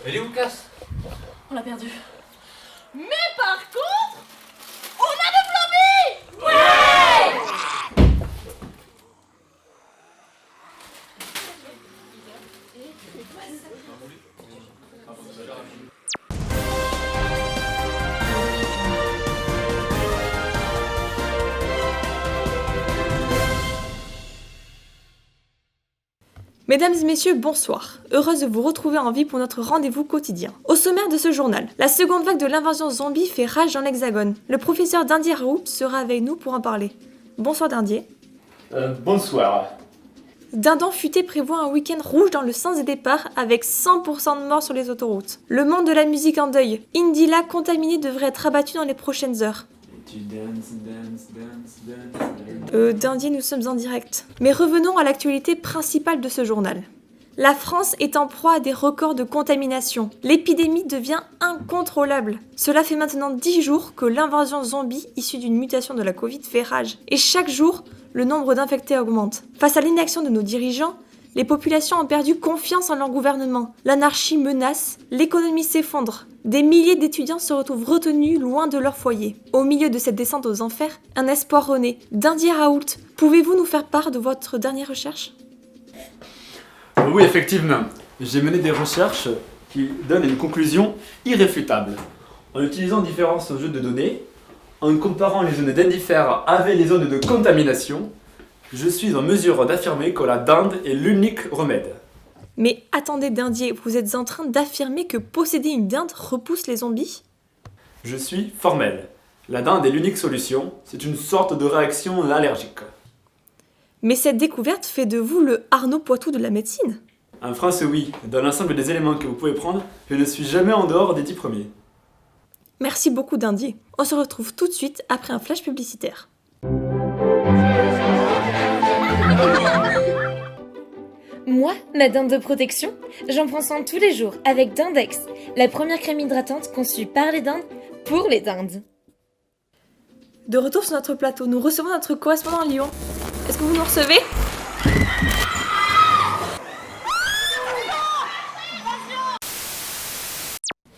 Elle est où, Cass? On l'a perdu. Mais par contre, on a le Flamby! Ouais! Mesdames et messieurs, bonsoir. Heureuse de vous retrouver en vie pour notre rendez-vous quotidien. Au sommaire de ce journal, la seconde vague de l'invasion zombie fait rage dans l'Hexagone. Le professeur Dindier Raoult sera avec nous pour en parler. Bonsoir Dindier. Bonsoir. Dindon futé prévoit un week-end rouge dans le sens des départs avec 100% de morts sur les autoroutes. Le monde de la musique en deuil. Indila contaminé devrait être abattu dans les prochaines heures. Dindier, nous sommes en direct. Mais revenons à l'actualité principale de ce journal. La France est en proie à des records de contamination. L'épidémie devient incontrôlable. Cela fait maintenant 10 jours que l'invasion zombie issue d'une mutation de la Covid fait rage. Et chaque jour, le nombre d'infectés augmente. Face à l'inaction de nos dirigeants, les populations ont perdu confiance en leur gouvernement. L'anarchie menace, l'économie s'effondre. Des milliers d'étudiants se retrouvent retenus loin de leur foyer. Au milieu de cette descente aux enfers, un espoir renaît. Dindier Raoult, pouvez-vous nous faire part de votre dernière recherche ? Oui, effectivement. J'ai mené des recherches qui donnent une conclusion irréfutable. En utilisant différents jeux de données, en comparant les zones d'indifère avec les zones de contamination, je suis en mesure d'affirmer que la dinde est l'unique remède. Mais attendez Dindier, vous êtes en train d'affirmer que posséder une dinde repousse les zombies ? Je suis formel. La dinde est l'unique solution, c'est une sorte de réaction allergique. Mais cette découverte fait de vous le Arnaud Poitou de la médecine. En France, oui. Dans l'ensemble des éléments que vous pouvez prendre, je ne suis jamais en dehors des 10 premiers. Merci beaucoup Dindier. On se retrouve tout de suite après un flash publicitaire. Moi, ma dinde de protection, j'en prends soin tous les jours avec Dindex, la première crème hydratante conçue par les dindes pour les dindes. De retour sur notre plateau, nous recevons notre correspondant à Lyon. Est-ce que vous nous recevez ?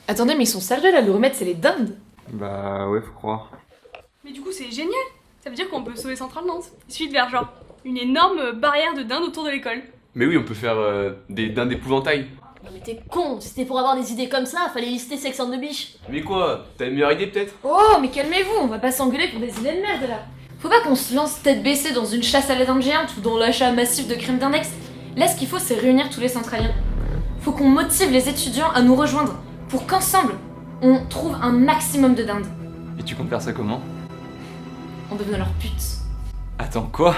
Attendez, mais ils sont sérieux là, le remède c'est les dindes. Bah ouais, faut croire. Mais du coup, c'est génial! Ça veut dire qu'on peut sauver Centrale Nantes. Il suffit de faire genre une énorme barrière de dindes autour de l'école. Mais oui, on peut faire des dindes d'épouvantail. Non mais t'es con, si c'était pour avoir des idées comme ça, fallait lister Sex and the Beach. Mais quoi? T'as une meilleure idée peut-être? Oh, mais calmez-vous, on va pas s'engueuler pour des idées de merde là. Faut pas qu'on se lance tête baissée dans une chasse à la dinde géante ou dans l'achat massif de crème d'index. Là, ce qu'il faut, c'est réunir tous les centraliens. Faut qu'on motive les étudiants à nous rejoindre pour qu'ensemble, on trouve un maximum de dindes. Et tu comptes faire ça comment? En devenant leur pute. Attends, quoi?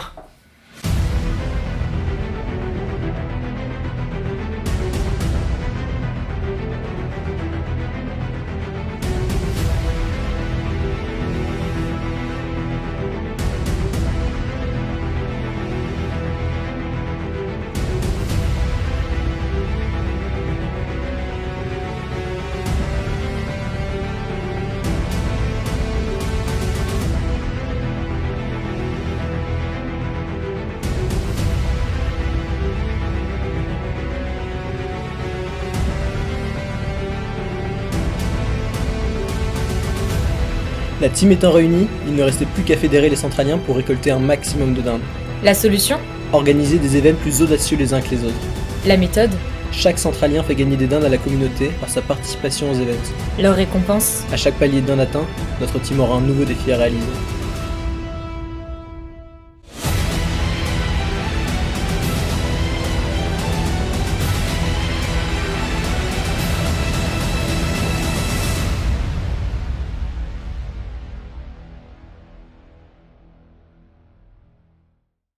La team étant réunie, il ne restait plus qu'à fédérer les centraliens pour récolter un maximum de dindes. La solution? Organiser des événements plus audacieux les uns que les autres. La méthode? Chaque centralien fait gagner des dindes à la communauté par sa participation aux événements. Leur récompense? À chaque palier de dindes atteint, notre team aura un nouveau défi à réaliser.